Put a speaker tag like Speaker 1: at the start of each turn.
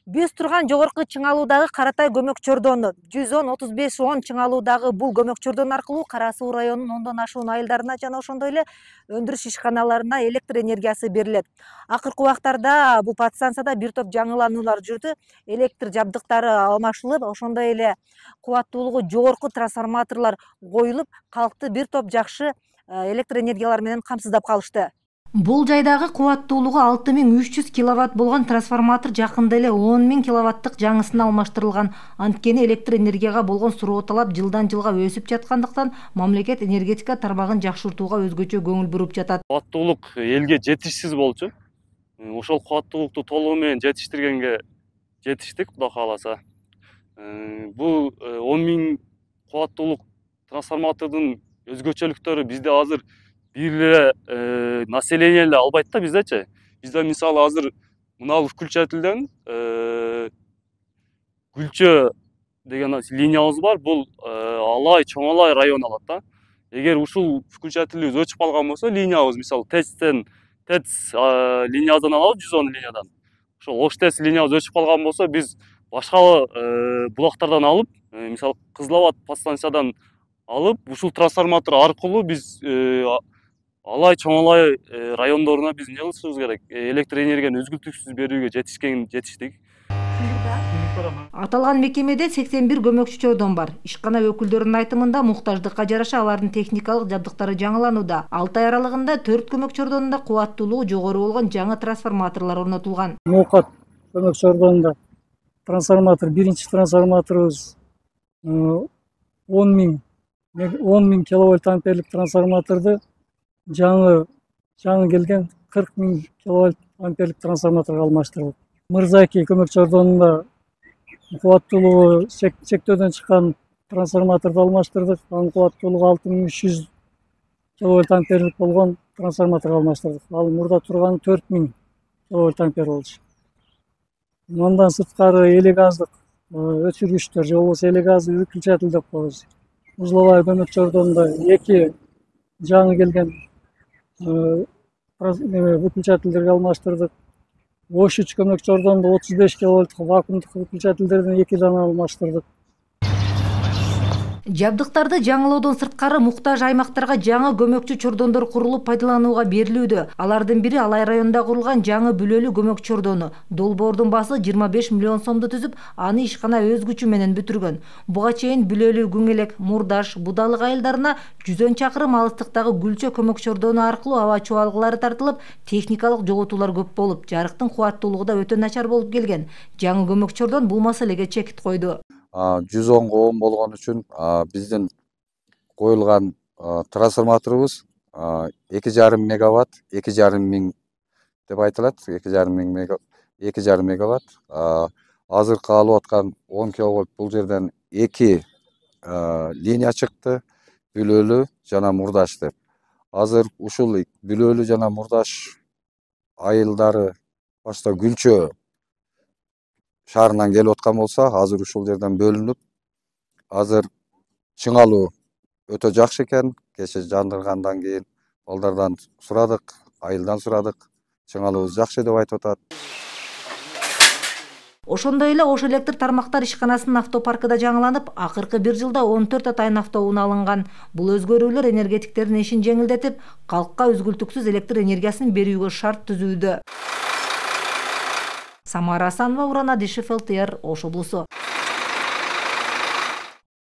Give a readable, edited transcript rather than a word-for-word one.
Speaker 1: Биз турган жогорку чыңалуудагы Каратай көмөк чордону 110-35-10 чыңалуудагы бул көмөк чордон аркылуу Кара Суу районунун 10дон ашуун айылдарына жана ошондой эле өндүрүш ишканаларына электр энергиясы берилет. Акыркы убактарда бул подстанцияда бир топ жаңылануулар жүрдү. Электр жабдыктары алмашылып, ошондой эле кубаттуулугу жогорку трансформаторлор коюлуп, калкты бир топ жакшы электр энергиялар менен камсыздап калышты. Бул жайдагы кубаттуулугу 6300 киловатт болгон трансформатор жакында эле 10.000 киловаттык жаңысына алмаштырылган. Анткени электр энергияга болгон суроо талап жылдан жылга өсүп жаткандыктан мамлекет энергетика тармагын жакшыртууга өзгөчө көңүл буруп жатат.
Speaker 2: Кубаттуулук элге жетишсиз болчу. Ошол кубаттуулукту толугу менен жетиштиргенге жетиштик, Кудай кааласа. Бул 10.000 кубаттуулук трансформатордун өзгөчөлүктөрү бизде азыр бир население эле албайт да биздечи. Бизде мисалы азыр мына включательден Күлчө деген линиябыз бар. Бул Алай, Чоңалай район алат да. Эгер ушул включательибиз өчүп калган болсо, линиябыз мисалы ТЭЦ линиядан алабыз, 110 линиядан. Ошол ОШТЭЦ линиябыз өчүп калган болсо, биз башка булактардан алып, мисалы Кызылабад подстанциядан алып, ушул трансформатор аркылуу биз Алай, Чоңалай райондоруна биз эмне кылышыбыз керек? Электр энергияны үзгүлтүксүз берүүгө жетиштик. Аталган
Speaker 1: мекемеде 81 көмөкчү чордон бар. Ишкана өкүлдөрүнүн айтымында муктаждыкка жараша алардын техникалык жабдыктары жаңыланууда. 6 ай аралыгында 4 көмөк чордонунда кубаттуулугу жогору болгон жаңы трансформаторлор орнотулган.
Speaker 3: Ноокат көмөк чордонунда трансформатор, биринчи трансформаторубуз 10.000 киловольт амперлик трансформаторду жаңы келген 40.000 киловольт амперлик трансформаторго алмаштырдык. Мырзаки көмөк чордонунда кубаттуулугу чектөөдөн чыккан трансформаторду алмаштырдык. Анын кубаттуулугу 6300 киловольт амперлик болгон трансформаторго алмаштырдык. Ал мурда турганы 4000 киловольт ампер болчу. Мындан сырткары элегаздык өчүргүчтөр же болбосо элегазды выключатель деп коебуз. Узловая көмөк чордонунда 2 жаңы келген выключательдерге алмаштырдык. Ош-3 көмөк чордонунда 35 киловольт вакуумдук выключательдерден 2 дана алмаштырдык.
Speaker 1: Жабдыктарды жаңылоодон сырткары муктаж аймактарга жаңы көмөкчү чордондор курулуп пайдаланууга берилүүдө. Алардын бири Алай районунда курулган жаңы Бүлөлү көмөк чордону. Долбоордун баасы 25 миллион сомду түзүп, аны ишкана өз күчү менен бүтүргөн. Буга чейин Бүлөлү, Күңелек, Мурдаш, Будалык айылдарына 110 чакырым алыстыктагы Күлчө көмөк чордону аркылуу аба чубалгылары тартылып, техникалык жоготуулар көп болуп, жарыктын кубаттуулугу да өтө начар болуп келген. Жаңы көмөк чордон бул маселеге чекит койду.
Speaker 4: 110 болгон үчүн биздин коюлган трансформаторубуз 2,5 мегаватт, 2,5 миң деп айтылат, 2,5 мегаватт. Азыркы алып аткан 10 киловольт бул жерден 2 линия чыкты, Бүлөлү жана Мурдаш деп. Азыр ушул Бүлөлү жана Мурдаш айылдары башта Күлчө шаарынан келип аткан болсо, азыр ушул жерден бөлүнүп, азыр чыңалуу өтө жакшы экен. Кече жандыргандан кийин балдардан сурадык, айылдан сурадык. Чыңалуубуз жакшы деп айтып атат.
Speaker 1: Ошондой эле Ош электр тармактар ишканасынын автопаркы да жаңыланып, акыркы бир жылда 14 атайын автоунаа алынган. Бул өзгөрүүлөр энергетиктердин ишин жеңилдетип, калкка үзгүлтүксүз электр энергиясын берүүгө шарт түзүүдө. Самара Асанова, Уран Адишев, ЛТР, Ош облусу.